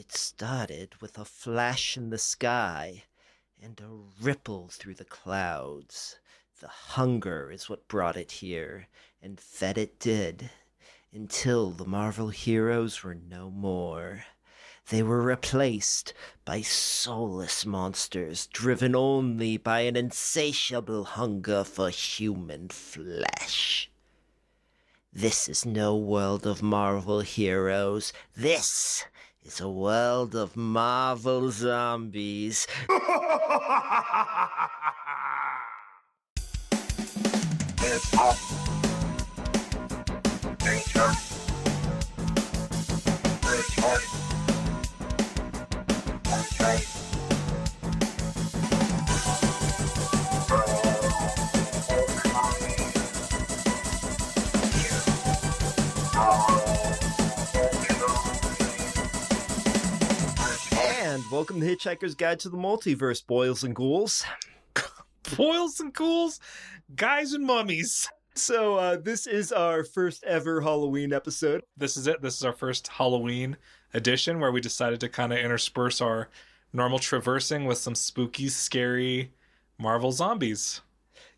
It started with a flash in the sky and a ripple through the clouds. The hunger is what brought it here, and fed it did, until the Marvel heroes were no more. They were replaced by soulless monsters driven only by an insatiable hunger for human flesh. This is no world of Marvel heroes. This is a world of Marvel zombies. And welcome to Hitchhiker's Guide to the Multiverse, boils and ghouls. Boils and ghouls, guys and mummies. So this is our first ever Halloween episode. This is it. This is our first Halloween edition where we decided to kind of intersperse our normal traversing with some spooky, scary Marvel zombies.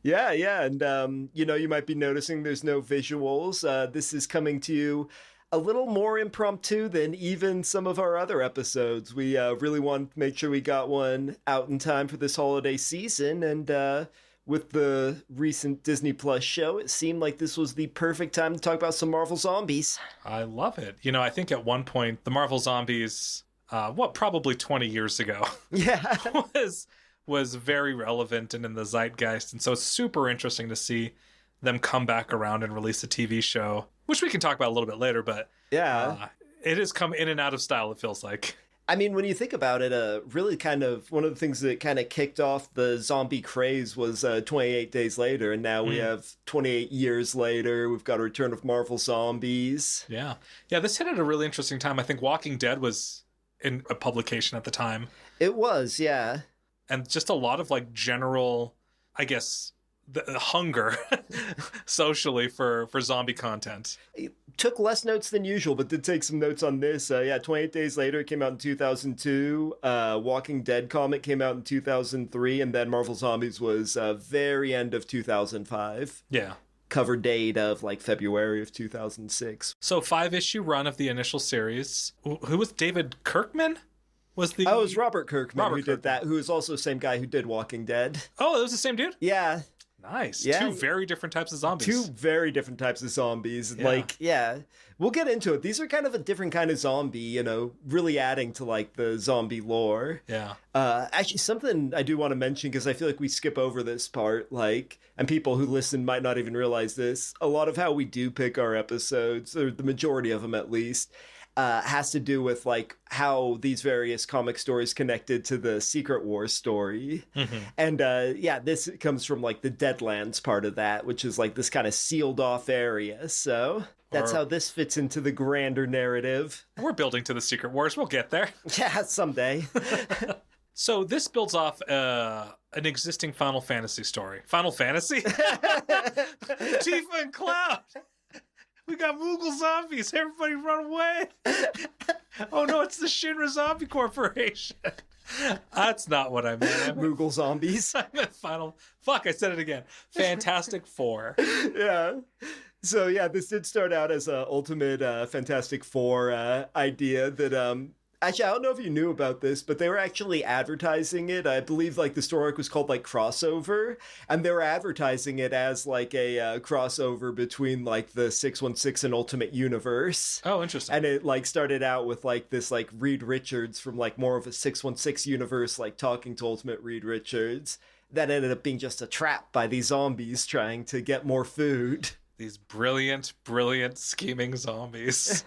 Yeah, and you might be noticing there's no visuals. This is coming to you a little more impromptu than even some of our other episodes. We really wanted to make sure we got one out in time for this holiday season, and with the recent Disney Plus show, it seemed like this was the perfect time to talk about some Marvel zombies. I love it. You know, I think at one point, the Marvel zombies, probably 20 years ago, Yeah. was very relevant and in the zeitgeist. And so it's super interesting to see them come back around and release a TV show, which we can talk about a little bit later, but Yeah. It has come in and out of style, it feels like. I mean, when you think about it, really kind of one of the things that kind of kicked off the zombie craze was 28 Days Later, and now we have 28 years later, we've got a return of Marvel Zombies. Yeah, this hit at a really interesting time. I think Walking Dead was in a publication at the time. It was, yeah. And just a lot of, like, general, I guess, the hunger socially for zombie content. It took less notes than usual, but did take some notes on this. 28 Days Later, it came out in 2002. Walking Dead comic came out in 2003, and then Marvel Zombies was very end of 2005. Yeah. Cover date of like February of 2006. So 5-issue run of the initial series. Who was David Kirkman? It was Robert Kirkman who did that, who is also the same guy who did Walking Dead. Oh, it was the same dude? Yeah. Nice. Yeah. Two very different types of zombies. Two very different types of zombies. Yeah. We'll get into it. These are kind of a different kind of zombie, really adding to like the zombie lore. Yeah. Actually, something I do want to mention, because I feel like we skip over this part, and people who listen might not even realize this. A lot of how we do pick our episodes, or the majority of them at least, has to do with like how these various comic stories connected to the Secret Wars story. Mm-hmm. And this comes from like the Deadlands part of that, which is like this kind of sealed off area. So that's how this fits into the grander narrative. We're building to the Secret Wars. We'll get there. Yeah, someday. So this builds off an existing Final Fantasy story. Final Fantasy? Tifa and Cloud! We got Moogle zombies. Everybody run away. Oh, no, it's the Shinra Zombie Corporation. That's not what I meant. Moogle zombies. I meant I said it again. Fantastic Four. Yeah. So, this did start out as an ultimate Fantastic Four idea that... Actually, I don't know if you knew about this, but they were actually advertising it. I believe like the story arc was called like Crossover, and they were advertising it as like a crossover between like the 616 and Ultimate Universe. Oh, interesting. And it like started out with like this like Reed Richards from like more of a 616 universe, like talking to Ultimate Reed Richards. That ended up being just a trap by these zombies trying to get more food. These brilliant, brilliant scheming zombies.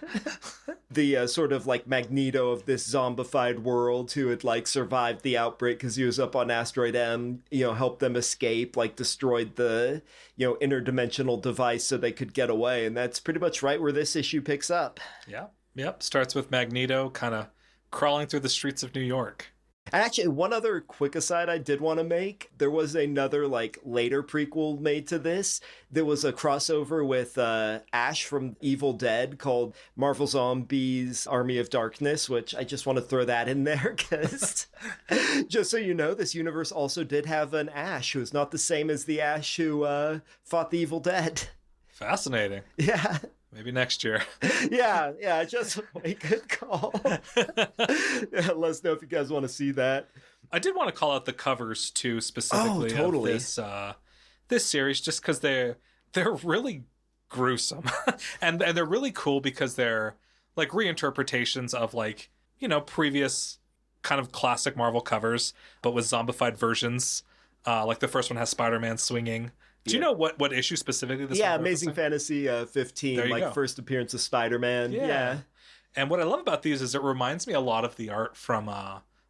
The sort of like Magneto of this zombified world who had like survived the outbreak because he was up on Asteroid M, helped them escape, like destroyed the, interdimensional device so they could get away. And that's pretty much right where this issue picks up. Yeah. Yep. Starts with Magneto kind of crawling through the streets of New York. And actually, one other quick aside I did want to make. There was another, like, later prequel made to this. There was a crossover with Ash from Evil Dead called Marvel Zombies Army of Darkness, which I just want to throw that in there because, just so you know, this universe also did have an Ash who's not the same as the Ash who fought the Evil Dead. Fascinating. Yeah. Maybe next year. yeah, just a good call. Yeah, let us know if you guys want to see that. I did want to call out the covers too, specifically totally. of this series, just because they're really gruesome, and they're really cool because they're like reinterpretations of, like, you know, previous kind of classic Marvel covers, but with zombified versions. Like the first one has Spider-Man swinging. Do you know what issue specifically this? Yeah, Amazing Fantasy 15, like go. First appearance of Spider-Man. Yeah. And what I love about these is it reminds me a lot of the art from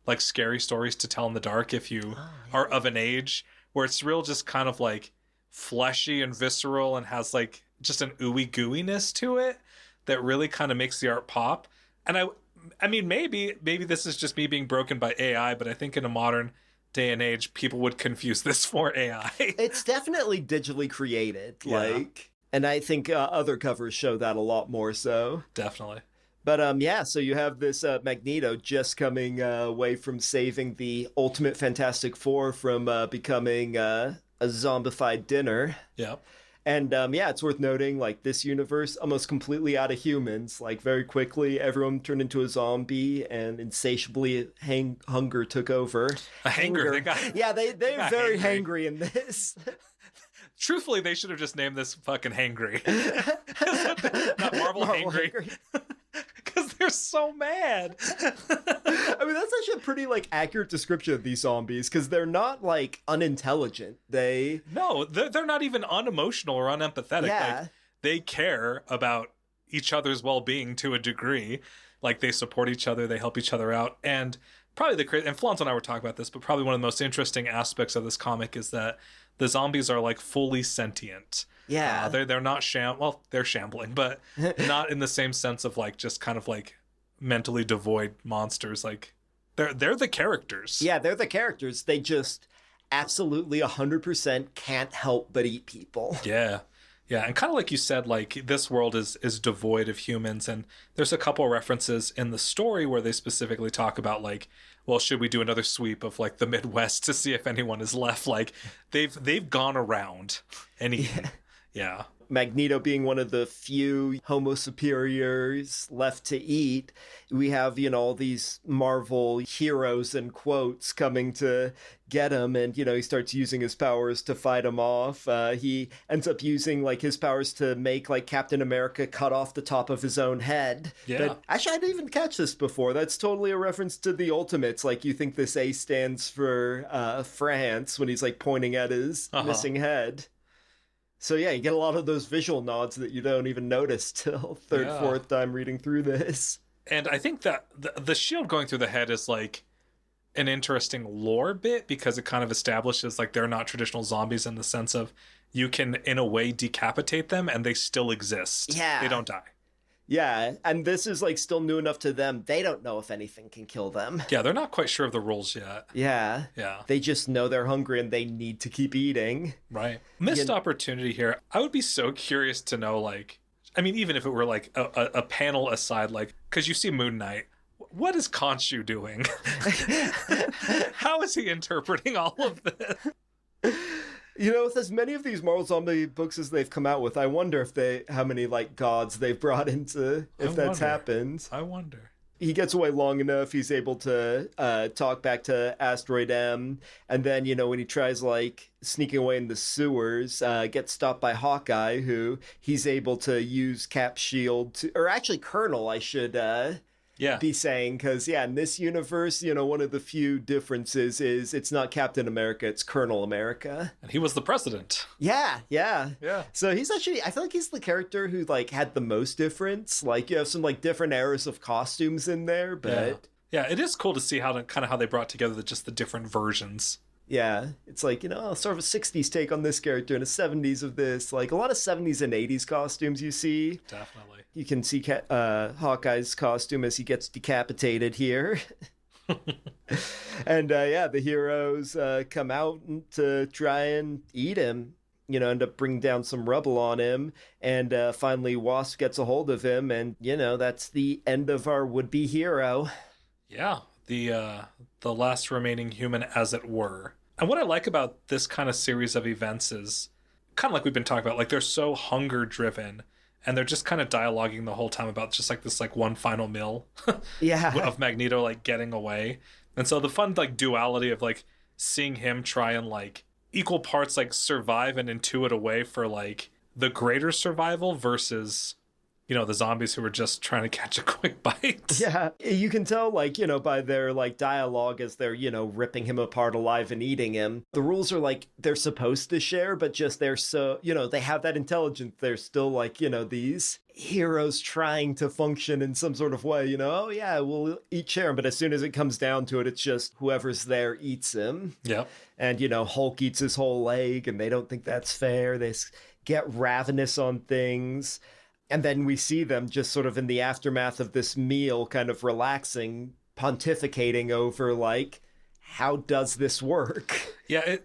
like Scary Stories to Tell in the Dark, if you are of an age, where it's real just kind of like fleshy and visceral and has like just an ooey gooiness to it that really kind of makes the art pop. And I mean, maybe this is just me being broken by AI, but I think in a modern day and age, people would confuse this for AI. It's definitely digitally created, like, and I think other covers show that a lot more so. Definitely. But yeah, so you have this Magneto just coming away from saving the Ultimate Fantastic Four from becoming a zombified dinner. Yep. And yeah, it's worth noting, like, this universe almost completely out of humans. Like, very quickly, everyone turned into a zombie, and insatiably hunger took over. A hanger. Yeah, they're very hangry in this. Truthfully, they should have just named this fucking Hangry. Not Marvel Hangry. Because they're so mad. I mean, that's actually a pretty, like, accurate description of these zombies, because they're not, like, unintelligent. No, they're not even unemotional or unempathetic. Yeah. Like, they care about each other's well-being to a degree. Like, they support each other, they help each other out. And probably and Flaunt and I were talking about this, but probably one of the most interesting aspects of this comic is that the zombies are, like, fully sentient. Yeah. They're not they're shambling, but not in the same sense of, like, just kind of like mentally devoid monsters. Like, they're the characters. Yeah, they're the characters. They just absolutely 100% can't help but eat people. Yeah. Yeah, and kind of like you said, like, this world is devoid of humans, and there's a couple references in the story where they specifically talk about, like, well, should we do another sweep of, like, the Midwest to see if anyone is left? Like, they've gone around and eaten. Yeah. Magneto being one of the few Homo superiors left to eat, we have, you know, all these Marvel heroes and quotes coming to get him, and, you know, he starts using his powers to fight him off. He ends up using, like, his powers to make, like, Captain America cut off the top of his own head. Yeah. But actually, I didn't even catch this before. That's totally a reference to the Ultimates. Like, you think this A stands for France when he's, like, pointing at his missing head. So yeah, you get a lot of those visual nods that you don't even notice till fourth time reading through this. And I think that the shield going through the head is, like, an interesting lore bit, because it kind of establishes, like, they're not traditional zombies in the sense of you can, in a way, decapitate them and they still exist. Yeah. They don't die. Yeah, and this is, like, still new enough to them. They don't know if anything can kill them. Yeah, they're not quite sure of the rules yet. Yeah. Yeah. They just know they're hungry and they need to keep eating. Right. Missed opportunity here. I would be so curious to know, like, I mean, even if it were, like, a panel aside, like, because you see Moon Knight, what is Khonshu doing? How is he interpreting all of this? You know, with as many of these Marvel Zombie books as they've come out with, I wonder how many, like, gods they've brought into, if that's happened. I wonder. He gets away long enough, he's able to talk back to Asteroid M, and then, you know, when he tries, like, sneaking away in the sewers, gets stopped by Hawkeye, who he's able to use Cap's shield or actually Colonel, I should be saying, because, yeah, in this universe, you know, one of the few differences is it's not Captain America, it's Colonel America. And he was the president. Yeah. Yeah. So he's actually, I feel like he's the character who, like, had the most difference. Like, you have some, like, different eras of costumes in there, but... Yeah, it is cool to see how they brought together just the different versions. Yeah, it's like, you know, sort of a 60s take on this character and a 70s of this. Like, a lot of 70s and 80s costumes you see. Definitely. You can see Hawkeye's costume as he gets decapitated here. And yeah, the heroes come out to try and eat him. End up bringing down some rubble on him, and finally Wasp gets a hold of him, and that's the end of our would-be hero. Yeah, the last remaining human, as it were. And what I like about this kind of series of events is kind of like we've been talking about, like they're so hunger driven, and they're just kind of dialoguing the whole time about just like this like one final meal Yeah. of Magneto like getting away. And so the fun like duality of like seeing him try and like equal parts like survive and intuit away for like the greater survival versus the zombies who were just trying to catch a quick bite. Yeah, you can tell, like, by their, like, dialogue as they're, ripping him apart alive and eating him. The rules are, like, they're supposed to share, but just they're so, they have that intelligence. They're still, like, these heroes trying to function in some sort of way, oh, yeah, we'll each share him. But as soon as it comes down to it, it's just whoever's there eats him. Yep. And, Hulk eats his whole leg, and they don't think that's fair. They get ravenous on things. And then we see them just sort of in the aftermath of this meal, kind of relaxing, pontificating over, like, how does this work? Yeah,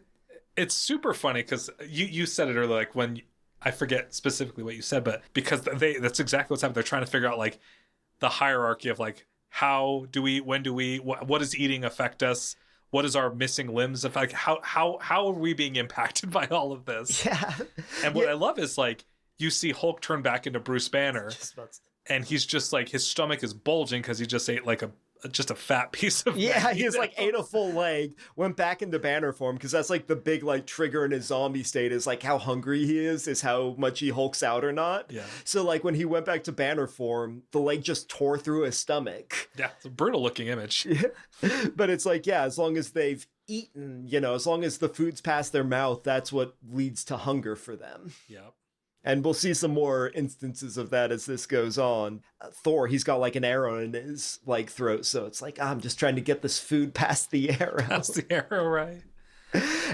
it's super funny because you said it earlier, like when, I forget specifically what you said, but because that's exactly what's happening. They're trying to figure out, like, the hierarchy of, like, how do we, when do we, what does eating affect us? What is our missing limbs affect? How are we being impacted by all of this? Yeah. And what I love is, like, you see Hulk turn back into Bruce Banner, and he's just like, his stomach is bulging because he just ate like just a fat piece of yeah, he's like ate a full leg, went back into Banner form, because that's like the big like trigger in his zombie state is like how hungry he is how much he hulks out or not. Yeah. So like when he went back to Banner form, the leg just tore through his stomach. Yeah, it's a brutal looking image. Yeah. But it's like, yeah, as long as they've eaten, as long as the food's past their mouth, that's what leads to hunger for them. Yep. And we'll see some more instances of that as this goes on. Thor, he's got like an arrow in his like throat, so it's like, I'm just trying to get this food past the arrow. Past the arrow, right?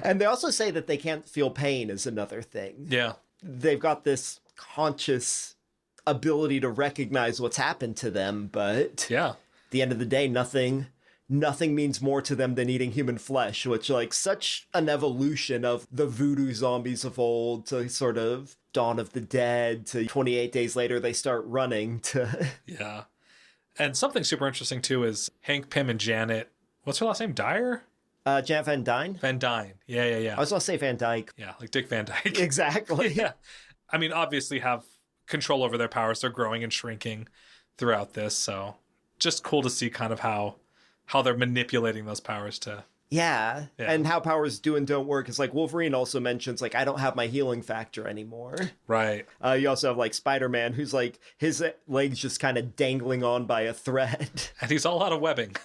And they also say that they can't feel pain is another thing. Yeah. They've got this conscious ability to recognize what's happened to them, but yeah, at the end of the day, nothing means more to them than eating human flesh, which like such an evolution of the voodoo zombies of old to sort of Dawn of the Dead to 28 days later they start running to yeah. And something super interesting too is Hank, Pym, and Janet. What's her last name? Dyer? Janet Van Dyne. Van Dyne. Yeah. I was gonna say Van Dyke. Yeah, like Dick Van Dyke. Exactly. Yeah. I mean, obviously have control over their powers. They're growing and shrinking throughout this, so just cool to see kind of how they're manipulating those powers to. Yeah, and how powers do and don't work. It's like Wolverine also mentions, like, I don't have my healing factor anymore. Right. You also have, like, Spider-Man, who's, like, his legs just kind of dangling on by a thread. And he's all out of webbing.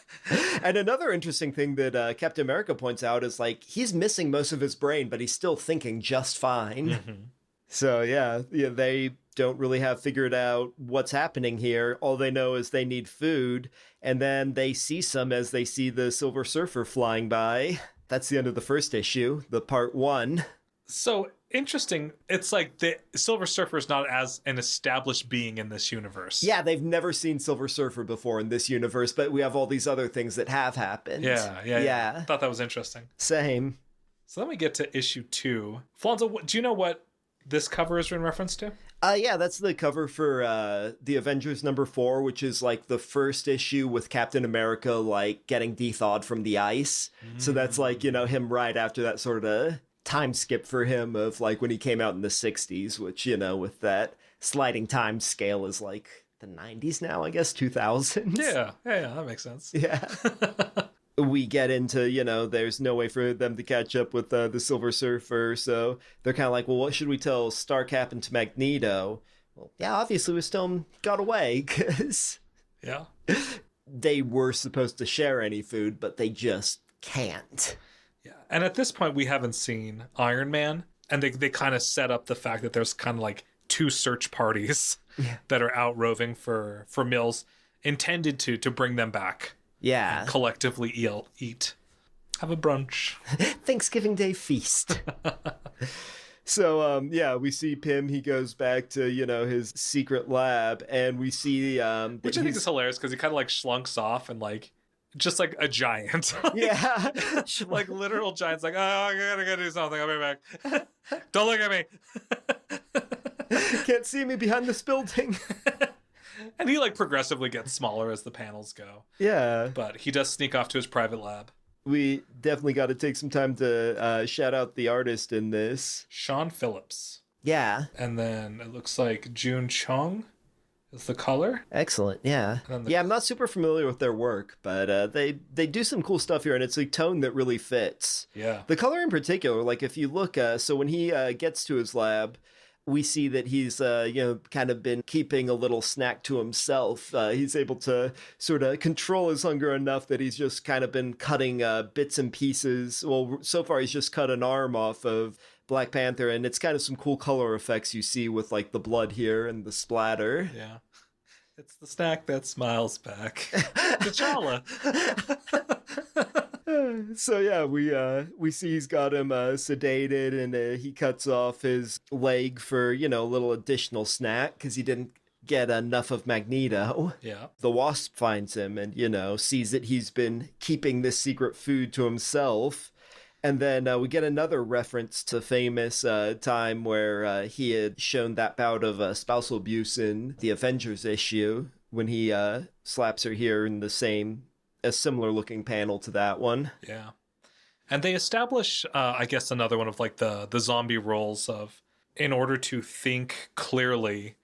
And another interesting thing that Captain America points out is, like, he's missing most of his brain, but he's still thinking just fine. Mm-hmm. So, yeah, they don't really have figured out what's happening here. All they know is they need food, and then they see some as they see the Silver Surfer flying by. That's the end of the first issue, the part 1. So interesting. It's like the Silver Surfer is not as an established being in this universe. Yeah, they've never seen Silver Surfer before in this universe, but we have all these other things that have happened. Yeah. I thought that was interesting. Same. So then we get to issue 2. Flonzo, do you know what this cover is in reference to? Yeah, that's the cover for the Avengers #4, which is like the first issue with Captain America like getting de-thawed from the ice. So that's like, him right after that sort of time skip for him of like when he came out in the 60s, which, with that sliding time scale is like the 90s now, I guess, 2000s. Yeah, that makes sense. Yeah. We get into, there's no way for them to catch up with the Silver Surfer, so they're kind of like, well, what should we tell Starcap and to Magneto? Well, yeah, obviously we still got away, because they were supposed to share any food, but they just can't. Yeah, and at this point we haven't seen Iron Man, and they kind of set up the fact that there's kind of like 2 search parties that are out roving for meals intended to bring them back. Yeah. And collectively eat. Have a brunch. Thanksgiving Day feast. So, we see Pym. He goes back to, his secret lab, and we see... which I think is hilarious, because he kind of, like, schlunks off and, like, just like a giant. Yeah. Like literal giants. Like, oh, I gotta go do something. I'll be back. Don't look at me. Can't see me behind this building. And he like progressively gets smaller as the panels go. Yeah. But he does sneak off to his private lab. We definitely got to take some time to shout out the artist in this. Sean Phillips. Yeah. And then it looks like June Chung is the color. Excellent. Yeah. Yeah, I'm not super familiar with their work, but they do some cool stuff here, and it's a tone that really fits. Yeah. The color in particular, like if you look, so when he gets to his lab, we see that he's, kind of been keeping a little snack to himself. He's able to sort of control his hunger enough that he's just kind of been cutting bits and pieces. Well, so far he's just cut an arm off of Black Panther, and it's kind of some cool color effects you see with like the blood here and the splatter. Yeah. It's the snack that smiles back. T'Challa. So yeah, we see he's got him sedated, and he cuts off his leg for a little additional snack because he didn't get enough of Magneto. Yeah. The Wasp finds him and sees that he's been keeping this secret food to himself. And then we get another reference to famous time where he had shown that bout of spousal abuse in the Avengers issue when he slaps her here in a similar looking panel to that one. Yeah. And they establish, I guess, another one of like the zombie roles of, in order to think clearly,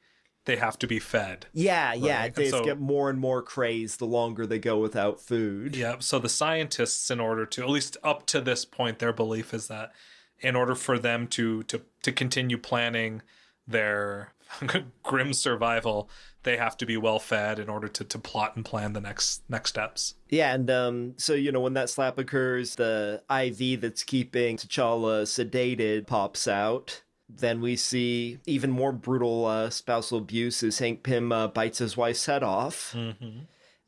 they have to be fed. Yeah, yeah. Right? They just get more and more crazed the longer they go without food. Yeah. So the scientists, in order to, at least up to this point, their belief is that in order for them to continue planning their grim survival, they have to be well fed in order to plot and plan the next steps. Yeah, and so when that slap occurs, the IV that's keeping T'Challa sedated pops out. Then we see even more brutal spousal abuse as Hank Pym bites his wife's head off. Mm-hmm.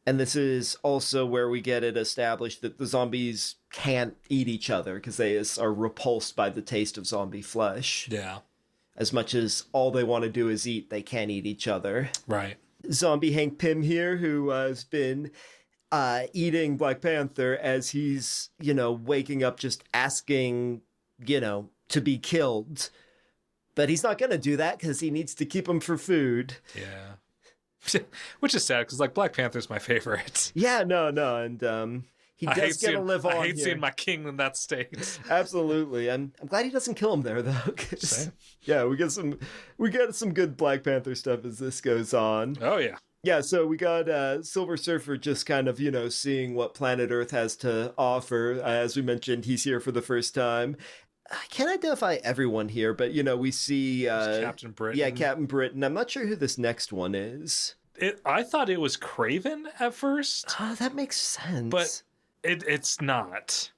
And this is also where we get it established that the zombies can't eat each other because they are repulsed by the taste of zombie flesh. Yeah. As much as all they want to do is eat, they can't eat each other. Right. Zombie Hank Pym here, who has been eating Black Panther as he's, waking up just asking, to be killed. But he's not going to do that because he needs to keep him for food. Yeah. Which is sad because, like, Black Panther's my favorite. Yeah, no. And he does get to live on. I hate seeing my king in that state. Absolutely. I'm glad he doesn't kill him there, though. Same. Yeah, we get some good Black Panther stuff as this goes on. Oh, yeah. Yeah, so we got Silver Surfer just kind of, seeing what planet Earth has to offer. As we mentioned, he's here for the first time. I can't identify everyone here, but, we see... Captain Britain. Yeah, Captain Britain. I'm not sure who this next one is. I thought it was Craven at first. Oh, that makes sense. But it's not.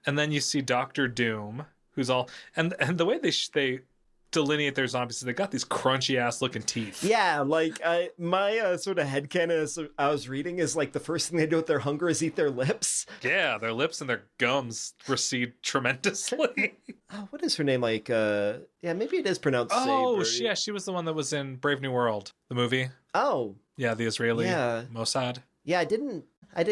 And then you see Doctor Doom, who's all... And the way they delineate their zombies is they got these crunchy ass looking teeth. Yeah, like my sort of headcanon as I was reading is like the first thing they do with their hunger is eat their lips. Yeah, their lips and their gums recede tremendously. Oh, what is her name? Like, yeah, maybe it is pronounced Oh, Saber. yeah, she was the one that was in Brave New World, the movie. Oh. Yeah, the Israeli Mossad. Yeah, I didn't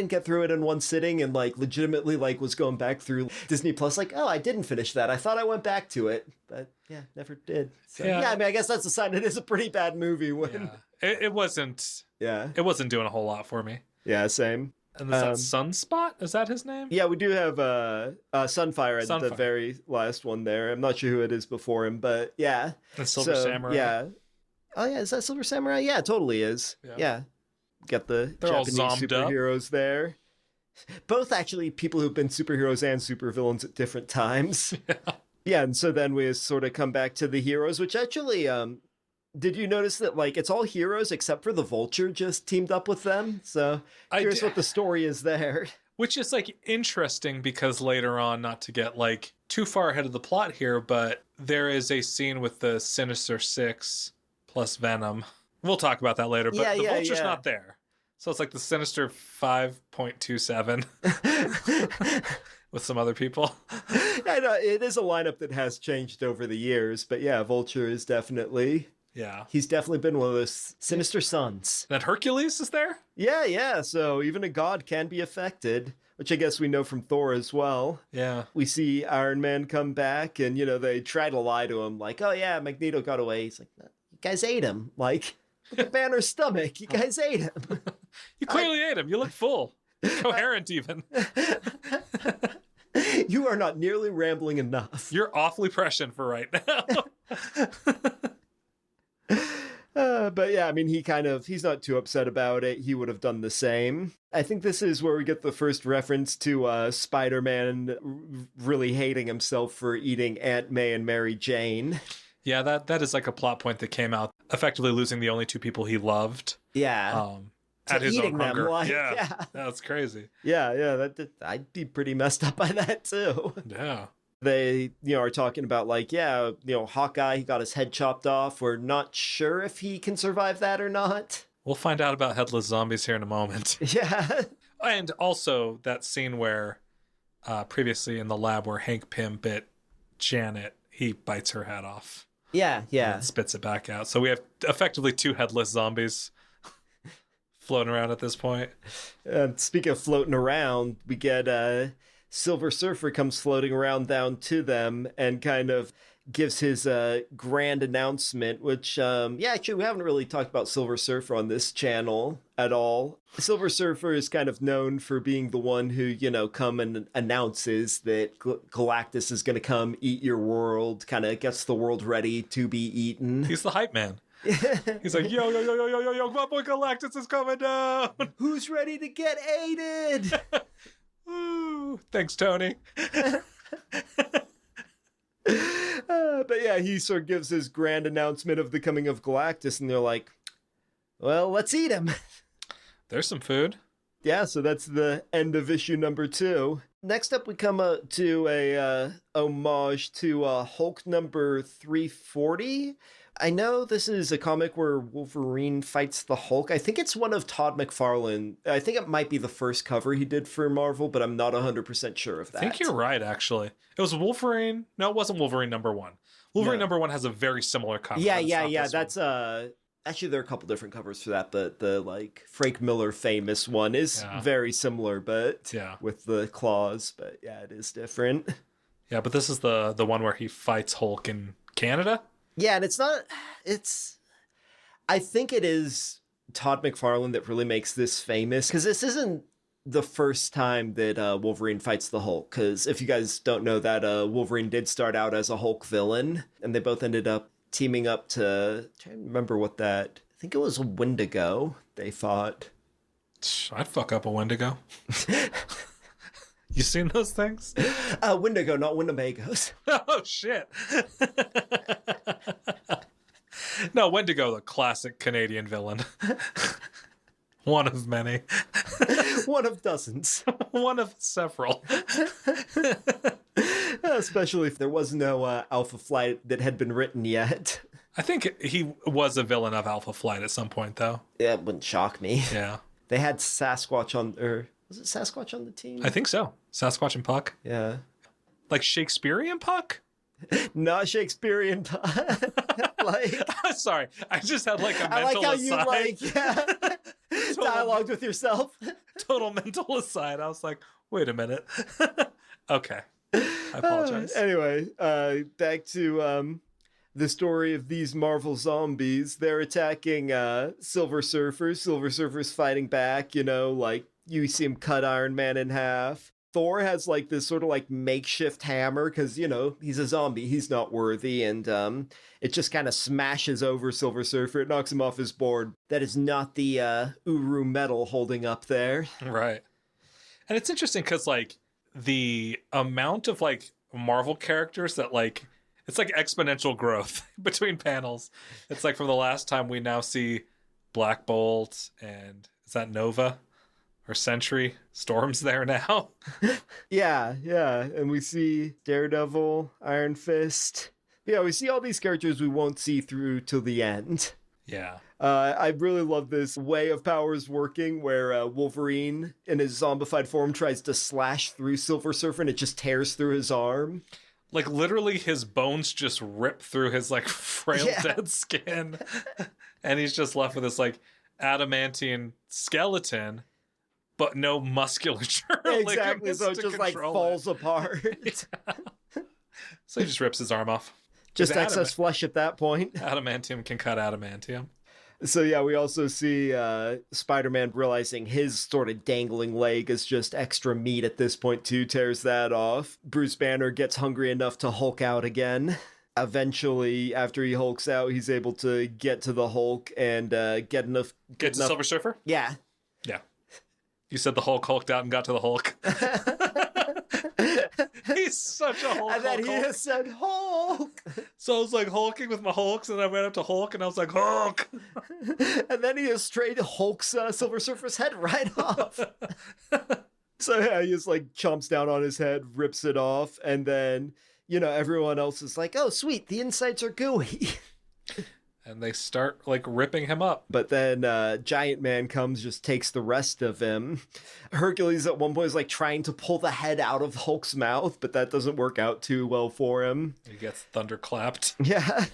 get through it in one sitting and like legitimately like was going back through Disney Plus like, oh, I didn't finish that. I thought I went back to it, but yeah, never did. So yeah, I mean, I guess that's a sign it is a pretty bad movie when it wasn't doing a whole lot for me. Yeah, same. And is that Sunspot? Is that his name? Yeah, we do have Sunfire at the very last one there. I'm not sure who it is before him, but yeah. And Silver Samurai. Yeah. Oh yeah, is that Silver Samurai? Yeah, it totally is. Yeah. Got the They're Japanese all zommed superheroes there. Both actually people who've been superheroes and supervillains at different times. Yeah, and so then we sort of come back to the heroes, which actually, did you notice that like it's all heroes except for the Vulture just teamed up with them? So curious what the story is there. Which is like interesting because later on, not to get like too far ahead of the plot here, but there is a scene with the Sinister Six plus Venom. We'll talk about that later, but the Vulture's not there. So it's like the Sinister 5.27 with some other people. I know, it is a lineup that has changed over the years, but yeah, Vulture is definitely Yeah. He's definitely been one of those sinister sons. Then Hercules is there? Yeah. So even a god can be affected, which I guess we know from Thor as well. Yeah. We see Iron Man come back, and, they try to lie to him, like, oh yeah, Magneto got away. He's like, "No, you guys ate him. Like, look at Banner's stomach. You guys ate him. You clearly ate him. You look full. Coherent, even. You are not nearly rambling enough. You're awfully prescient for right now. But yeah, I mean, he's not too upset about it. He would have done the same. I think this is where we get the first reference to Spider-Man really hating himself for eating Aunt May and Mary Jane. Yeah, that is like a plot point that came out, effectively losing the only two people he loved. Yeah. At his own hunger. Them, like, yeah, that's crazy. Yeah, I'd be pretty messed up by that too. Yeah. They, are talking about like, Hawkeye, he got his head chopped off. We're not sure if he can survive that or not. We'll find out about headless zombies here in a moment. Yeah. And also that scene where previously in the lab where Hank Pym bit Janet, he bites her head off. Yeah. And spits it back out. So we have effectively two headless zombies floating around at this point. Speaking of floating around, we get Silver Surfer comes floating around down to them and kind of gives his grand announcement, which, actually, we haven't really talked about Silver Surfer on this channel at all. Silver Surfer is kind of known for being the one who, come and announces that Galactus is going to come eat your world, kind of gets the world ready to be eaten. He's the hype man. He's like, yo, my boy Galactus is coming down. Who's ready to get aided? Ooh, thanks, Tony. But yeah, he sort of gives his grand announcement of the coming of Galactus, and they're like, well, let's eat him. There's some food. Yeah, so that's the end of issue number 2. Next up, we come to a homage to Hulk number 340. I know this is a comic where Wolverine fights the Hulk. I think it's one of Todd McFarlane. I think it might be the first cover he did for Marvel, but I'm not 100% sure of that. I think you're right, actually. It was Wolverine. No, it wasn't Wolverine number 1. Wolverine number 1 has a very similar cover. Yeah. That's actually, there are a couple different covers for that, but the like Frank Miller famous one is very similar, but with the claws. But yeah, it is different. Yeah, but this is the one where he fights Hulk in Canada. Yeah, and I think it is Todd McFarlane that really makes this famous, because this isn't the first time that Wolverine fights the Hulk, because if you guys don't know that, Wolverine did start out as a Hulk villain, and they both ended up teaming up to, I'm trying to remember what that, I think it was a Wendigo they fought. I'd fuck up a Wendigo. You seen those things? Wendigo, not Windamagos. Oh, shit. No, Wendigo, the classic Canadian villain. One of many. One of dozens. One of several. Especially if there was no Alpha Flight that had been written yet. I think he was a villain of Alpha Flight at some point, though. Yeah, it wouldn't shock me. Yeah. They had Sasquatch on, or was it Sasquatch on the team? I think so. Sasquatch and Puck. Yeah. Like Shakespearean Puck? Not Shakespearean Puck. Sorry, I just had like a mental I like how aside. you dialogued with yourself. Total mental aside. I was like, wait a minute. Okay. I apologize. Anyway, back to the story of these Marvel zombies. They're attacking Silver Surfer. Silver Surfer's fighting back, like you see him cut Iron Man in half. Thor has like this sort of like makeshift hammer because, he's a zombie. He's not worthy. And it just kind of smashes over Silver Surfer. It knocks him off his board. That is not the Uru metal holding up there. Right. And it's interesting because like the amount of like Marvel characters that like, it's like exponential growth between panels. It's like from the last time we now see Black Bolt and is that Nova? Or Sentry, Storm's there now. Yeah. And we see Daredevil, Iron Fist. Yeah, we see all these characters we won't see through till the end. Yeah. I really love this way of powers working where Wolverine in his zombified form tries to slash through Silver Surfer and it just tears through his arm. Like literally his bones just rip through his like frail dead skin. And he's just left with this like adamantine skeleton, but no musculature. Exactly. So it just like falls apart. Yeah. So he just rips his arm off. Just excess flesh at that point. Adamantium can cut adamantium. So yeah, we also see Spider-Man realizing his sort of dangling leg is just extra meat at this point too, tears that off. Bruce Banner gets hungry enough to Hulk out again. Eventually, after he hulks out, he's able to get to the Hulk and get enough... Get to Silver Surfer? Yeah. Yeah. You said the Hulk hulked out and got to the Hulk. He's such a Hulk. And then he just said, Hulk! So I was like hulking with my Hulks, and I went up to Hulk, and I was like, Hulk! And then he just straight Hulks Silver Surfer's head right off. So yeah, he just like chomps down on his head, rips it off, and then, you know, everyone else is like, oh, sweet, the insides are gooey. And they start, like, ripping him up. But then Giant Man comes, just takes the rest of him. Hercules at one point is, like, trying to pull the head out of Hulk's mouth, but that doesn't work out too well for him. He gets thunderclapped. Yeah.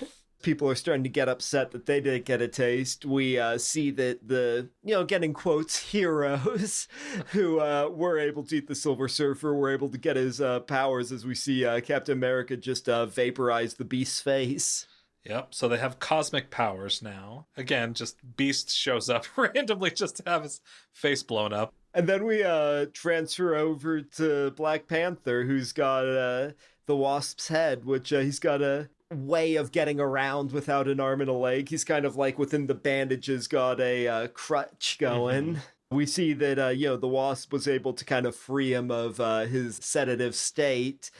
People are starting to get upset that they didn't get a taste. We see that the, you know, again in quotes, heroes who were able to eat the Silver Surfer were able to get his powers, as we see Captain America just vaporize the Beast's face. Yep, so they have cosmic powers now. Again, just Beast shows up randomly just to have his face blown up. And then we transfer over to Black Panther, who's got the Wasp's head, which he's got a way of getting around without an arm and a leg. He's kind of like within the bandages got a crutch going. Mm-hmm. We see that, you know, the Wasp was able to kind of free him of his sedative state.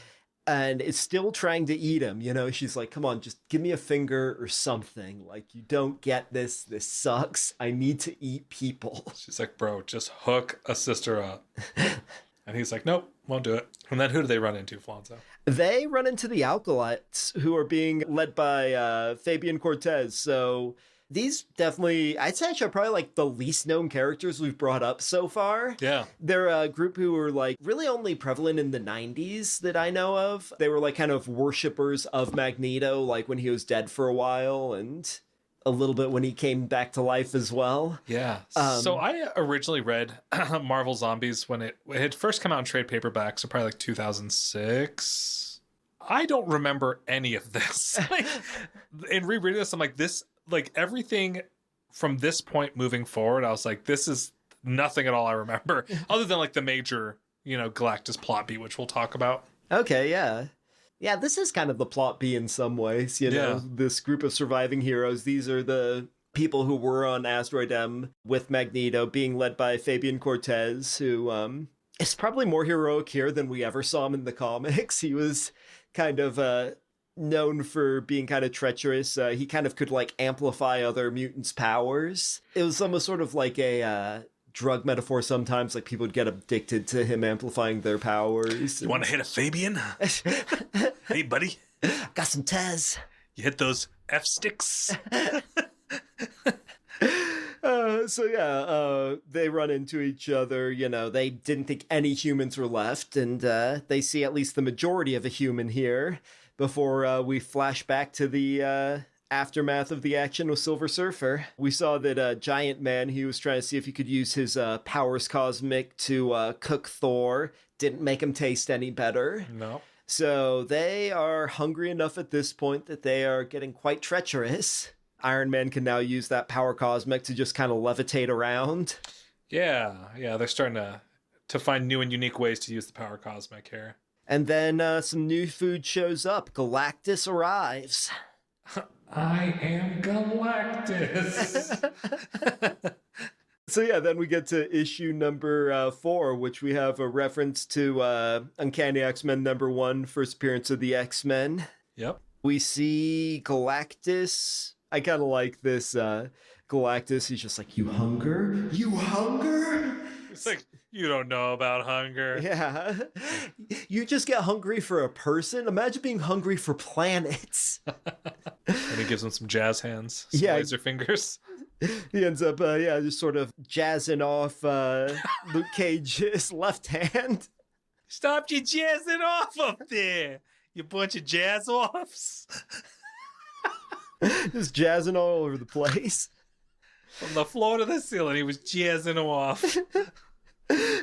And is still trying to eat him, you know? She's like, come on, just give me a finger or something. Like, you don't get this. This sucks. I need to eat people. She's like, bro, just hook a sister up. And he's like, nope, won't do it. And then who do they run into, Flonzo? They run into the Alkalites, who are being led by Fabian Cortez. So these definitely, I'd say, are probably like the least known characters we've brought up so far. Yeah. They're a group who were like really only prevalent in the 90s that I know of. They were like kind of worshippers of Magneto, like when he was dead for a while, and a little bit when he came back to life as well. Yeah. So I originally read Marvel Zombies when it had first come out in trade paperback, so probably like 2006. I don't remember any of this. Like, in rereading this, I'm like, this, like everything from this point moving forward, I was like, this is nothing at all I remember, other than like the major, you know, Galactus plot beat, which we'll talk about. Okay, yeah. Yeah, this is kind of the plot B in some ways, you know, this group of surviving heroes. These are the people who were on Asteroid M with Magneto, being led by Fabian Cortez, who is probably more heroic here than we ever saw him in the comics. He was kind of known for being kind of treacherous. He kind of could like amplify other mutants' powers. It was almost sort of like a drug metaphor sometimes, like people would get addicted to him amplifying their powers. You want to hit a Fabian? Hey, buddy. Got some Tez. You hit those F sticks. They run into each other. You know, they didn't think any humans were left, and they see at least the majority of a human here before we flash back to the aftermath of the action with Silver Surfer. We saw that Giant Man, he was trying to see if he could use his powers cosmic to cook Thor. Didn't make him taste any better. No. So they are hungry enough at this point that they are getting quite treacherous. Iron Man can now use that power cosmic to just kind of levitate around. Yeah, they're starting to find new and unique ways to use the power cosmic here. And then some new food shows up. Galactus arrives. I am Galactus. So yeah, then we get to issue number 4, which we have a reference to Uncanny X-Men #1, first appearance of the X-Men. Yep. We see Galactus. I kind of like this Galactus. He's just like, you hunger? You hunger? It's like, you don't know about hunger. Yeah. You just get hungry for a person? Imagine being hungry for planets. And he gives him some jazz hands. Some laser fingers. He ends up, just sort of jazzing off Luke Cage's left hand. Stop you jazzing off up there. You bunch of jazz offs. Just jazzing all over the place. From the floor to the ceiling, he was jazzing them off.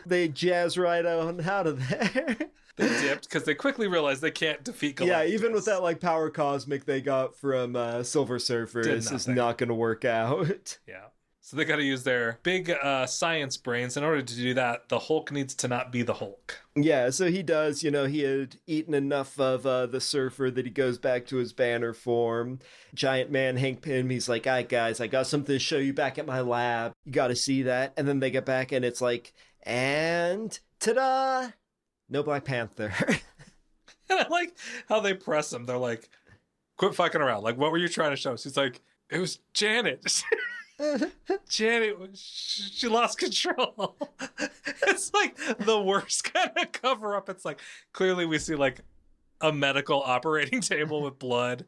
They jazz right on out of there. They dipped because they quickly realized they can't defeat Galactus. Yeah, even with that like power cosmic they got from Silver Surfer, this is not going to work out. Yeah. So they got to use their big science brains. In order to do that, the Hulk needs to not be the Hulk. Yeah, so he does, you know, he had eaten enough of the Surfer that he goes back to his Banner form. Giant Man Hank Pym, he's like, all right, guys, I got something to show you back at my lab. You got to see that. And then they get back and it's like, and ta-da! No Black Panther. And I like how they press him. They're like, quit fucking around. Like, what were you trying to show us? He's like, it was Janet. Janet, she lost control. It's like the worst kind of cover up. It's like, clearly we see like a medical operating table with blood,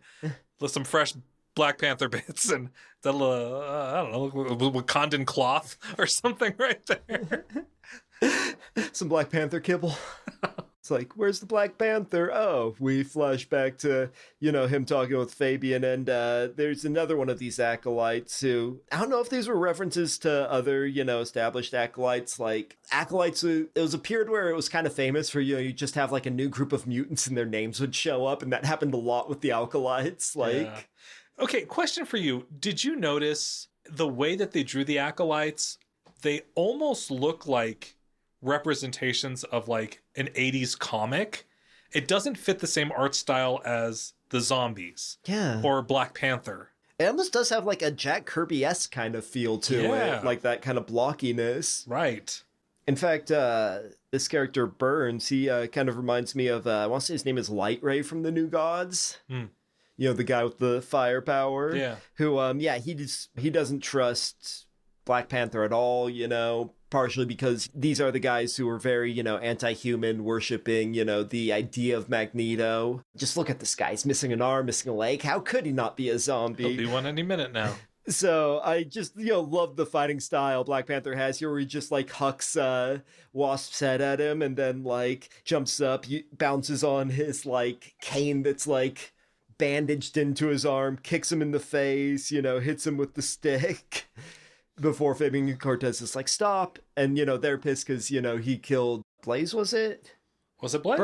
with some fresh Black Panther bits, and that little, I don't know, Wakandan cloth or something right there. Some Black Panther kibble. It's like, where's the Black Panther? Oh, we flash back to, you know, him talking with Fabian, and there's another one of these acolytes who, I don't know if these were references to other, you know, established acolytes. Like, acolytes, it was a period where it was kind of famous for, you know, you just have like a new group of mutants and their names would show up, and that happened a lot with the acolytes. Like, yeah. Okay, question for you. Did you notice the way that they drew the acolytes? They almost look like representations of like an 80s comic. It doesn't fit the same art style as the zombies. Yeah. Or Black Panther. It almost does have like a Jack Kirby-esque kind of feel to it. Like that kind of blockiness. Right. In fact, this character Burns, he kind of reminds me of, I want to say his name is Light Ray from the New Gods. You know, the guy with the firepower. Yeah. Who, he doesn't trust Black Panther at all, you know, partially because these are the guys who are very, you know, anti-human, worshipping, you know, the idea of Magneto. Just look at this guy. He's missing an arm, missing a leg. How could he not be a zombie? He'll be one any minute now. So I just, you know, love the fighting style Black Panther has here, where he just like hucks Wasp's head at him and then like jumps up, bounces on his like cane that's like bandaged into his arm, kicks him in the face, you know, hits him with the stick. Before Fabian Cortez is like, stop. And, you know, they're pissed because, you know, he killed Blaze, was it? Was it Blaze?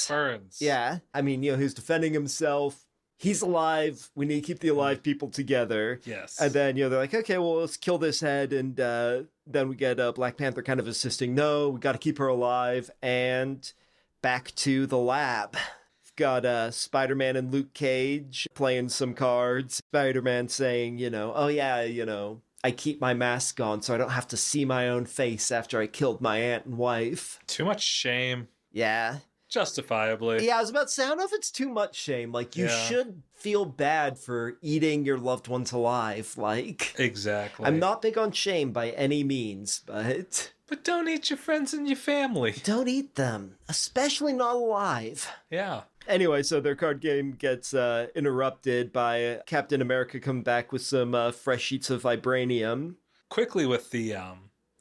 Burns. Yeah. I mean, you know, he's defending himself. He's alive. We need to keep the alive people together. Yes. And then, you know, they're like, okay, well, let's kill this head. And then we get Black Panther kind of assisting. No, we got to keep her alive. And back to the lab. Got Spider-Man and Luke Cage playing some cards. Spider-Man saying, you know, oh, yeah, you know, I keep my mask on so I don't have to see my own face after I killed my aunt and wife. Too much shame. Yeah. Justifiably. Yeah, I was about to say, I don't know if it's too much shame. Like, you should feel bad for eating your loved ones alive. Like, exactly. I'm not big on shame by any means, but... But don't eat your friends and your family. Don't eat them, especially not alive. Yeah. Anyway, so their card game gets interrupted by Captain America coming back with some fresh sheets of vibranium. Quickly with the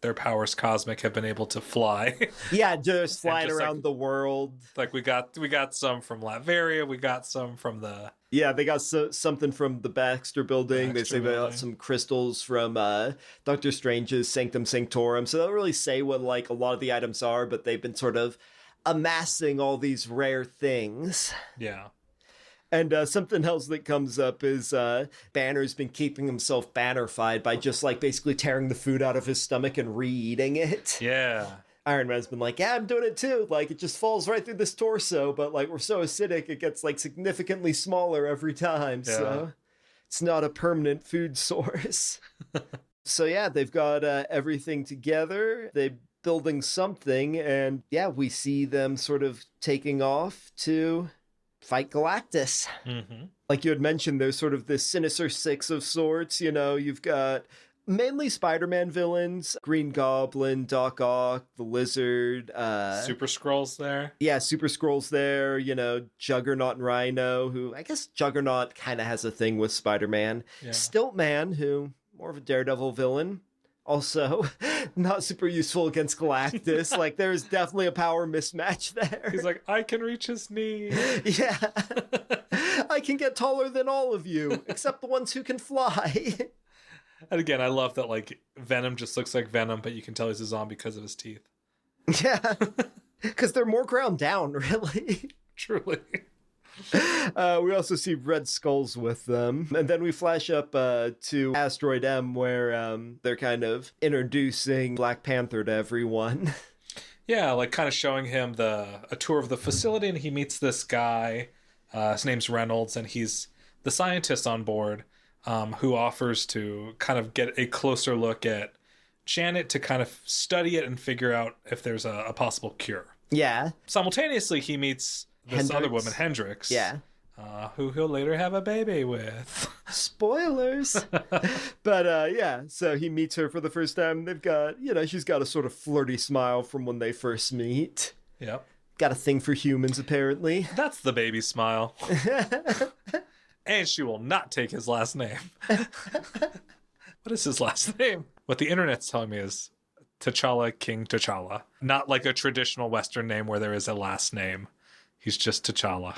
their powers cosmic have been able to fly. Yeah, just flying just around the world. Like we got some from Latveria, we got some from the... Yeah, they got something from the Baxter building. They say they got some crystals from Doctor Strange's Sanctum Sanctorum. So they don't really say what like a lot of the items are, but they've been sort of amassing all these rare things. Yeah. And something else that comes up is Banner's been keeping himself bannerfied by just like basically tearing the food out of his stomach and re-eating it. Yeah. Iron Man's been like, yeah, I'm doing it too. Like, it just falls right through this torso, but like, we're so acidic, it gets like significantly smaller every time. Yeah. So it's not a permanent food source. So yeah, they've got everything together. They're building something, and yeah, we see them sort of taking off to fight Galactus. Mm-hmm. Like you had mentioned, there's sort of this Sinister Six of sorts. You know, you've got mainly Spider-Man villains, Green Goblin, Doc Ock, the Lizard. Super Skrulls there. Yeah, Super Skrulls there. You know, Juggernaut and Rhino, who I guess Juggernaut kind of has a thing with Spider-Man. Yeah. Stiltman, who more of a Daredevil villain. Also, not super useful against Galactus. Like, there's definitely a power mismatch there. He's like, I can reach his knee. Yeah. I can get taller than all of you, except the ones who can fly. And again, I love that, like, Venom just looks like Venom, but you can tell he's a zombie because of his teeth. Yeah. Because they're more ground down, really. Truly. We also see Red Skulls with them. And then we flash up to Asteroid M, where they're kind of introducing Black Panther to everyone. Yeah, like kind of showing him a tour of the facility, and he meets this guy. His name's Reynolds, and he's the scientist on board who offers to kind of get a closer look at Janet to kind of study it and figure out if there's a possible cure. Yeah. Simultaneously, he meets this other woman, Hendrix. Yeah. Who he'll later have a baby with. Spoilers. But yeah, so he meets her for the first time. They've got, she's got a sort of flirty smile from when they first meet. Yep. Got a thing for humans, apparently. That's the baby smile. And she will not take his last name. What is his last name? What the internet's telling me is T'Challa, King T'Challa. Not like a traditional Western name where there is a last name. He's just T'Challa.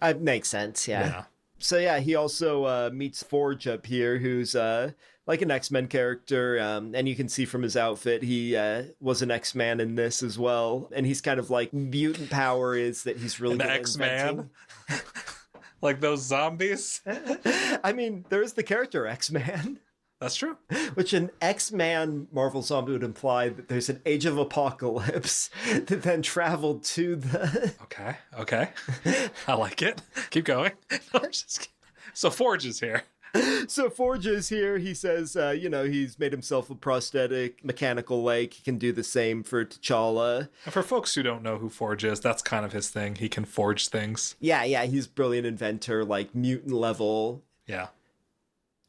It makes sense, yeah. So yeah, he also meets Forge up here, who's like an X-Men character, and you can see from his outfit he was an X-Man in this as well. And he's kind of like, mutant power is that he's really an good at X-Man? inventing. Like those zombies? I mean, there is the character X-Man. That's true. Which an X-Man Marvel zombie would imply that there's an Age of Apocalypse that then traveled to the... Okay. I like it. Keep going. No, I'm just kidding. So Forge is here. So Forge is here. He says, he's made himself a prosthetic mechanical leg. He can do the same for T'Challa. And for folks who don't know who Forge is, that's kind of his thing. He can forge things. Yeah, he's a brilliant inventor, like mutant level. Yeah.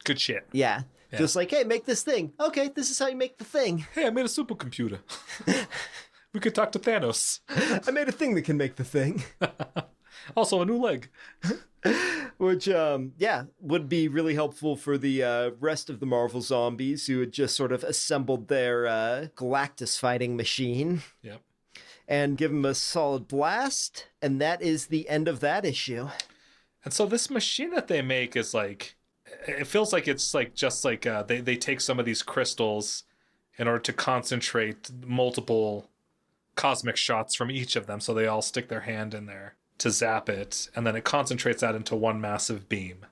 Good shit. Yeah. Just like, hey, make this thing. Okay, this is how you make the thing. Hey, I made a supercomputer. We could talk to Thanos. I made a thing that can make the thing. Also, a new leg. Which, would be really helpful for the rest of the Marvel zombies who had just sort of assembled their Galactus fighting machine. Yep. And give them a solid blast. And that is the end of that issue. And so this machine that they make is like... It feels like it's like just like they take some of these crystals in order to concentrate multiple cosmic shots from each of them. So they all stick their hand in there to zap it. And then it concentrates that into one massive beam,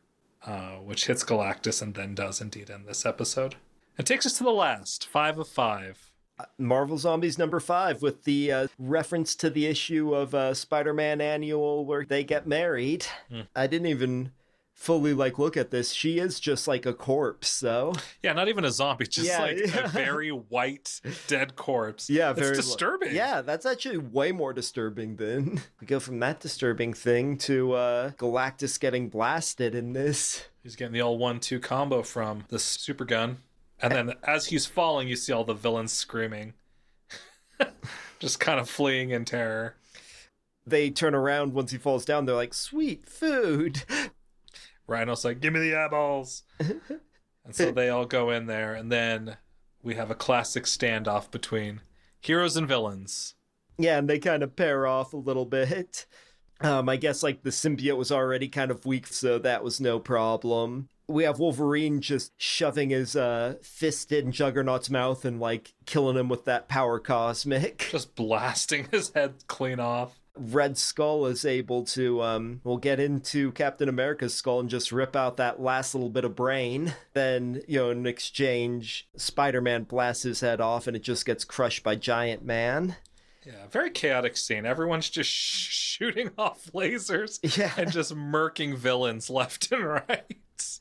which hits Galactus and then does indeed end this episode. It takes us to the last 5 of 5. Marvel Zombies number 5 with the reference to the issue of Spider-Man Annual where they get married. I didn't even... fully look at this. She is just like a corpse, so yeah, not even a zombie, just a very white dead corpse. Yeah, very disturbing. Yeah, that's actually way more disturbing than we go from that disturbing thing to Galactus getting blasted in this. He's getting the old 1-2 combo from the super gun, and then as he's falling, you see all the villains screaming, just kind of fleeing in terror. They turn around once he falls down. They're like, "Sweet food." Rhino's like, give me the eyeballs. And so they all go in there, and then we have a classic standoff between heroes and villains. Yeah, and they kind of pair off a little bit. I guess the symbiote was already kind of weak, so that was no problem. We have Wolverine just shoving his fist in Juggernaut's mouth and killing him with that power cosmic. Just blasting his head clean off. Red Skull is able to, we'll get into Captain America's skull and just rip out that last little bit of brain. Then, in exchange, Spider-Man blasts his head off and it just gets crushed by Giant Man. Yeah, very chaotic scene. Everyone's just shooting off lasers and just murking villains left and right.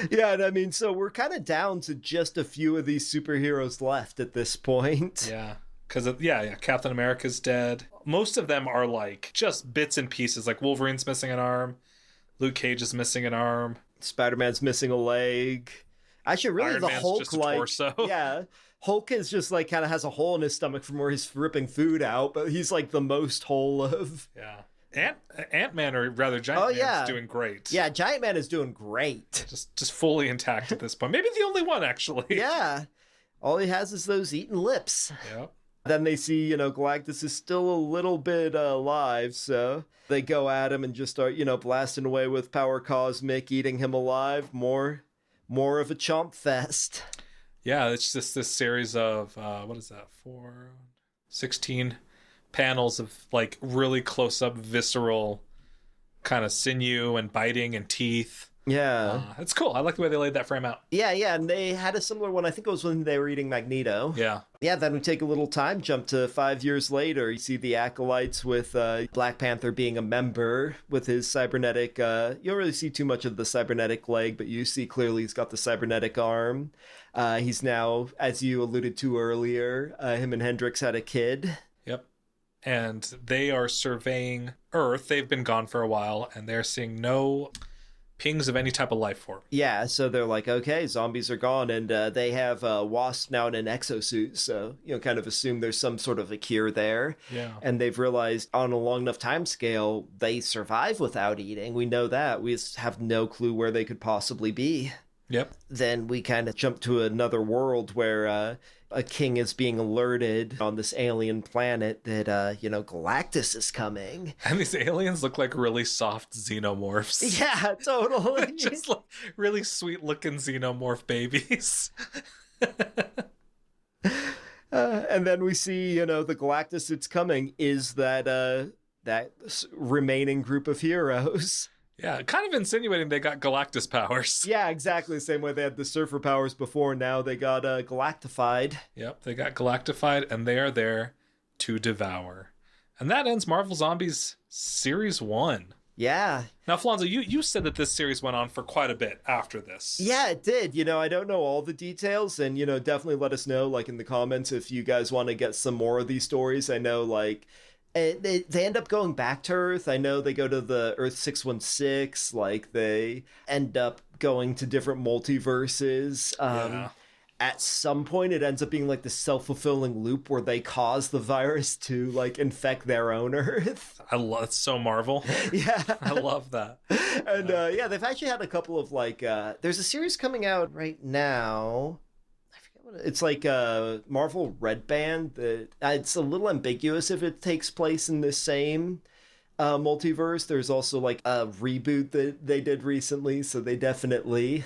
Yeah, and I mean, so we're kind of down to just a few of these superheroes left at this point. Yeah. Because, Captain America's dead. Most of them are, just bits and pieces. Wolverine's missing an arm. Luke Cage is missing an arm. Spider-Man's missing a leg. Actually, really, Iron the Man's Hulk, just a torso. Yeah, Hulk is just, kind of has a hole in his stomach from where he's ripping food out, but he's, the most whole of... Yeah. Ant-Man, or rather Oh, Giant Man's yeah. doing great. Yeah, Giant Man is doing great. Just fully intact at this point. Maybe the only one, actually. Yeah. All he has is those eaten lips. Yeah. Then they see, Galactus is still a little bit alive, so they go at him and just start, blasting away with power cosmic, eating him alive. More of a chomp fest. Yeah, it's just this series of, what is that, 16 panels of, like, really close-up, visceral kind of sinew and biting and teeth. Yeah. It's cool. I like the way they laid that frame out. Yeah, and they had a similar one. I think it was when they were eating Magneto. Yeah. Yeah, then we take a little time jump to 5 years later. You see the Acolytes with Black Panther being a member with his cybernetic... you don't really see too much of the cybernetic leg, but you see clearly he's got the cybernetic arm. He's now, as you alluded to earlier, him and Hendrix had a kid. Yep. And they are surveying Earth. They've been gone for a while, and they're seeing no pings of any type of life form. Yeah, so they're like, okay, zombies are gone, and they have Wasp now in an exosuit, so, kind of assume there's some sort of a cure there. Yeah. And they've realized on a long enough time scale, they survive without eating. We know that. We just have no clue where they could possibly be. Yep. Then we kind of jump to another world where a king is being alerted on this alien planet that, Galactus is coming. And these aliens look like really soft xenomorphs. Yeah, totally. Just like really sweet looking xenomorph babies. And then we see, the Galactus that's coming is that remaining group of heroes. Yeah, kind of insinuating they got Galactus powers. Yeah, exactly the same way they had the Surfer powers before. Now they got galactified. Yep, they got galactified, and they are there to devour. And that ends Marvel Zombies Series 1. Yeah. Now, Flonzo, you said that this series went on for quite a bit after this. Yeah, it did. I don't know all the details, and, definitely let us know, like, in the comments if you guys want to get some more of these stories. I know, like... They end up going back to Earth. I know they go to the Earth 616. Like, they end up going to different multiverses. Yeah. At some point, it ends up being like the self-fulfilling loop where they cause the virus to, like, infect their own Earth. It's so Marvel. Yeah. I love that. And, they've actually had a couple of, like... there's a series coming out right now... It's like a Marvel Red Band. That it's a little ambiguous if it takes place in the same multiverse. There's also like a reboot that they did recently, so they definitely...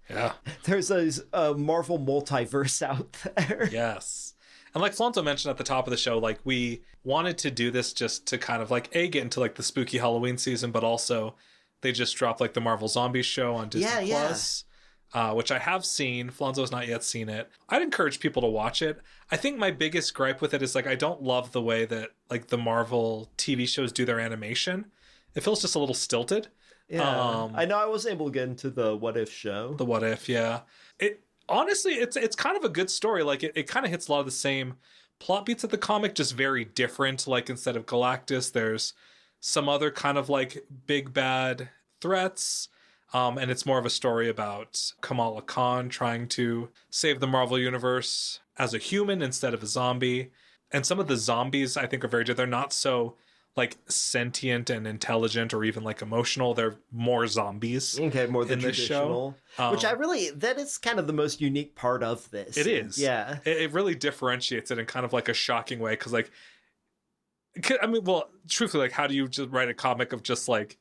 Yeah. There's a Marvel multiverse out there. Yes. And like Flonzo mentioned at the top of the show, like we wanted to do this just to kind of like get into like the spooky Halloween season, but also they just dropped like the Marvel Zombies show on Disney Plus. Which I have seen. Flonzo's not yet seen it. I'd encourage people to watch it. I think my biggest gripe with it is like I don't love the way that like the Marvel TV shows do their animation. It feels just a little stilted. Yeah, I know I wasn't able to get into the What If show. The What If, yeah. It honestly, it's kind of a good story. Like it kind of hits a lot of the same plot beats of the comic, just very different. Like instead of Galactus, there's some other kind of like big bad threats. And it's more of a story about Kamala Khan trying to save the Marvel Universe as a human instead of a zombie. And some of the zombies, I think, are very good. They're not so, like, sentient and intelligent or even, like, emotional. They're more zombies. Okay, more than in this traditional. show. Which that is kind of the most unique part of this. It is. Yeah. It really differentiates it in kind of, like, a shocking way. Because, like, I mean, well, truthfully, like, how do you just write a comic of just, like,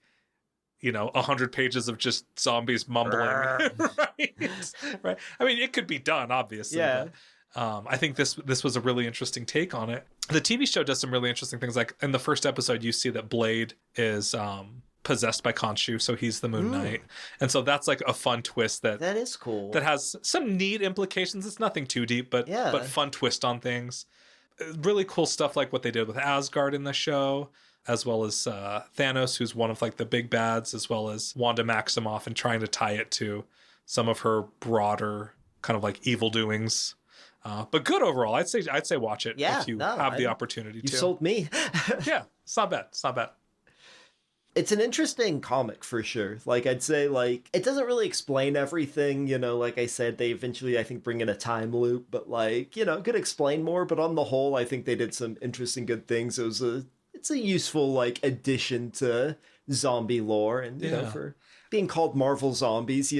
100 pages of just zombies mumbling, right? I mean, it could be done, obviously. Yeah. But, I think this was a really interesting take on it. The TV show does some really interesting things. Like in the first episode, you see that Blade is possessed by Khonshu, so he's the Moon Knight, and so that's like a fun twist that is cool. That has some neat implications. It's nothing too deep, but fun twist on things. Really cool stuff like what they did with Asgard in the show, as well as Thanos, who's one of like the big bads, as well as Wanda Maximoff, and trying to tie it to some of her broader kind of like evil doings. But good overall. I'd say watch it if you have the opportunity to. You sold me. Yeah, it's not bad. It's not bad. It's an interesting comic for sure. Like I'd say, like it doesn't really explain everything. Like I said, they eventually I think bring in a time loop, but like could explain more. But on the whole, I think they did some interesting good things. It's it's a useful like addition to zombie lore, and you know, for being called Marvel zombies,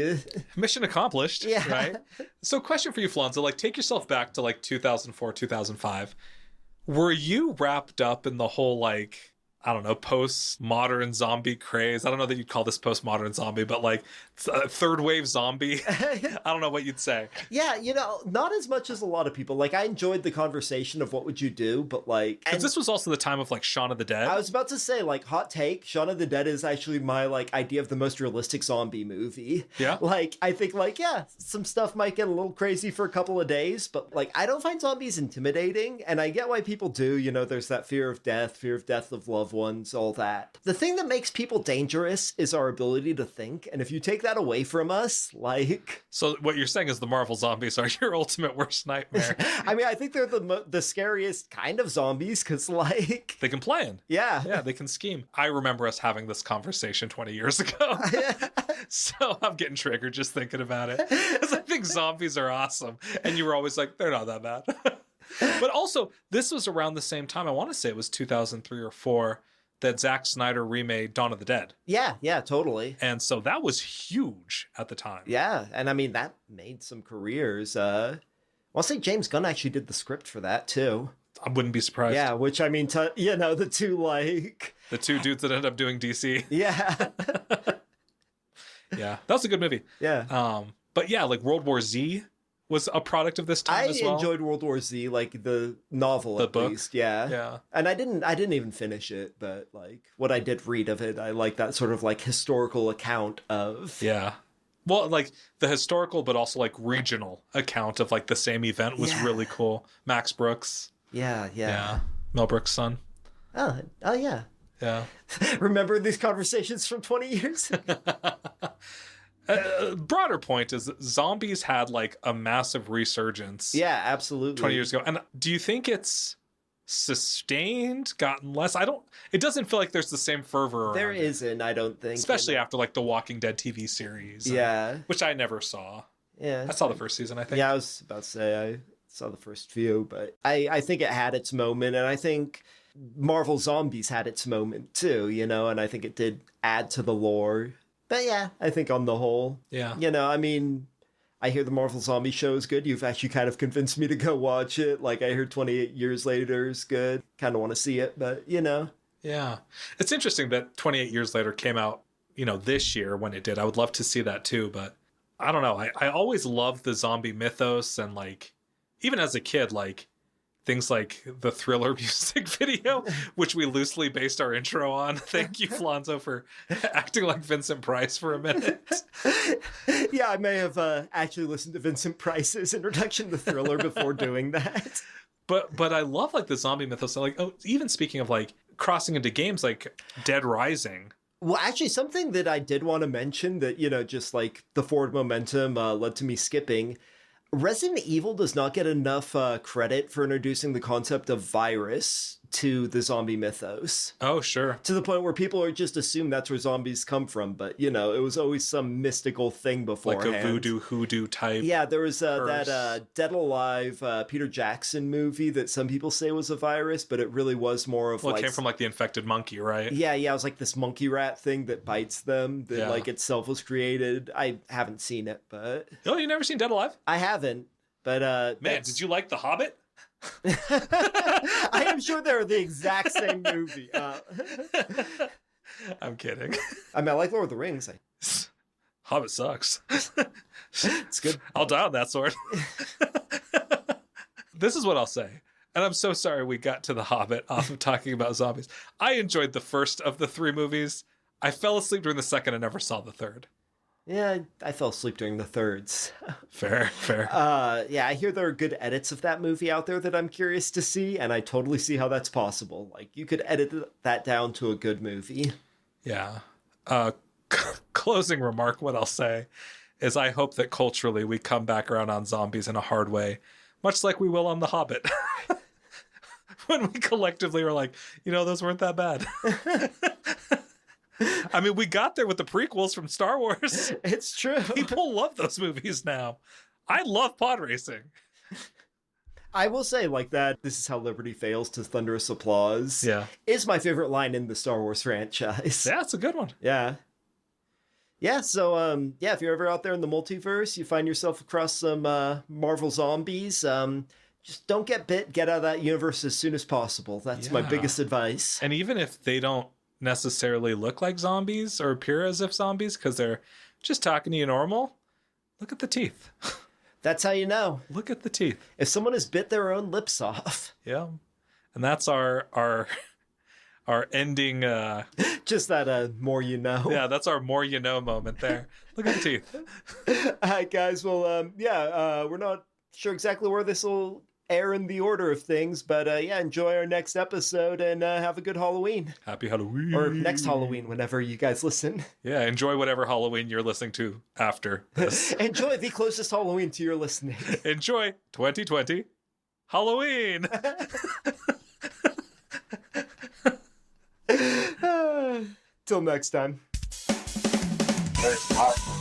mission accomplished. Yeah. Right. So, question for you, Flonzo. Like, take yourself back to like 2004, 2005. Were you wrapped up in the whole like, I don't know, post-modern zombie craze? I don't know that you'd call this post-modern zombie, but like third wave zombie. I don't know what you'd say. Yeah, you know, not as much as a lot of people. Like, I enjoyed the conversation of what would you do, but like... Because this was also the time of like Shaun of the Dead. I was about to say, like, hot take, Shaun of the Dead is actually my like idea of the most realistic zombie movie. Yeah? Like, I think like, yeah, some stuff might get a little crazy for a couple of days, but like, I don't find zombies intimidating, and I get why people do. You know, there's that fear of death of loved ones, all that. The thing that makes people dangerous is our ability to think, and if you take that away from us, like... So what you're saying is the Marvel zombies are your ultimate worst nightmare. I mean, I think they're the scariest kind of zombies, because like... They can plan. Yeah. Yeah, they can scheme. I remember us having this conversation 20 years ago. So I'm getting triggered just thinking about it. Because I think zombies are awesome. And you were always like, they're not that bad. But also, this was around the same time, I want to say it was 2003 or 4, that Zack Snyder remade Dawn of the Dead. Yeah, totally. And so that was huge at the time. Yeah, and I mean, that made some careers. I'll say James Gunn actually did the script for that, too. I wouldn't be surprised. Yeah, which, I mean, you know, the two, like... The two dudes that end up doing DC. Yeah. Yeah, that was a good movie. Yeah. But yeah, like World War Z was a product of this time as well. I enjoyed World War Z, like the novel, the at book. least. Yeah. Yeah. And I didn't even finish it, but like what I did read of it, I like that sort of like historical account of. Yeah. Well, like the historical, but also like regional account of like the same event was really cool. Max Brooks. Yeah. Mel Brooks' son. Oh yeah. Yeah. Remember these conversations from 20 years ago? Broader point is that zombies had like a massive resurgence. Yeah, absolutely. 20 years ago. And do you think it's sustained, gotten less? It doesn't feel like there's the same fervor. There isn't, I don't think. Especially after like the Walking Dead TV series. Yeah. Which I never saw. Yeah. I saw the first season, I think. Yeah, I was about to say I saw the first few, but I think it had its moment, and I think Marvel Zombies had its moment too, you know, and I think it did add to the lore. But yeah, I think on the whole, yeah, you know, I mean, I hear the Marvel Zombie show is good. You've actually kind of convinced me to go watch it. Like, I heard 28 Years Later is good. Kind of want to see it, but, you know. Yeah. It's interesting that 28 Years Later came out, you know, this year when it did. I would love to see that too, but I don't know. I always loved the zombie mythos, and, like, even as a kid, like, things like the Thriller music video, which we loosely based our intro on. Thank you, Flonzo, for acting like Vincent Price for a minute. Yeah, I may have actually listened to Vincent Price's introduction to Thriller before doing that. But I love like the zombie mythos. Like, oh, even speaking of like crossing into games like Dead Rising. Well, actually, something that I did want to mention that, you know, just like the forward momentum led to me skipping. Resident Evil does not get enough credit for introducing the concept of virus to the zombie mythos. Oh, sure. To the point where people are just assume that's where zombies come from. But, you know, it was always some mystical thing beforehand. Like a voodoo hoodoo type. Yeah, there was that Dead Alive Peter Jackson movie that some people say was a virus, but it really was more of it came from like the infected monkey, right? Yeah, it was like this monkey rat thing that bites them that like itself was created. I haven't seen it, but... Oh, you never seen Dead Alive? I haven't, but... Man, did you like The Hobbit? I am sure they're the exact same movie. I'm kidding. I mean, I like Lord of the Rings. Hobbit sucks. It's good. I'll die on that sword. This is what I'll say. And I'm so sorry we got to The Hobbit off of talking about zombies. I enjoyed the first of the 3 movies. I fell asleep during the second and never saw the third. Yeah, I fell asleep during the thirds. Fair. Yeah, I hear there are good edits of that movie out there that I'm curious to see, and I totally see how that's possible. Like, you could edit that down to a good movie. Yeah. Closing remark, what I'll say is I hope that culturally we come back around on zombies in a hard way, much like we will on The Hobbit. When we collectively were like, you know, those weren't that bad. I mean, we got there with the prequels from Star Wars. It's true. People love those movies now. I love pod racing. I will say, like, that "This is how liberty fails to thunderous applause" Yeah. is my favorite line in the Star Wars franchise. Yeah, it's a good one. Yeah. Yeah, so yeah, if you're ever out there in the multiverse, you find yourself across some Marvel zombies, just don't get bit, get out of that universe as soon as possible. That's my Yeah. biggest advice. And even if they don't necessarily look like zombies or appear as if zombies because they're just talking to you normal, look at the teeth. That's how you know. Look at the teeth. If someone has bit their own lips off. Yeah. And that's our ending Just that more you know. yeah, that's our more you know moment there. Look at the teeth. All right, guys. Well, yeah, we're not sure exactly where this will air in the order of things, but yeah, enjoy our next episode and have a good Halloween. Happy Halloween. Or next Halloween, whenever you guys listen. Yeah, enjoy whatever Halloween you're listening to after this. Enjoy the closest Halloween to your listening. Enjoy 2020 Halloween. Till next time. It's time.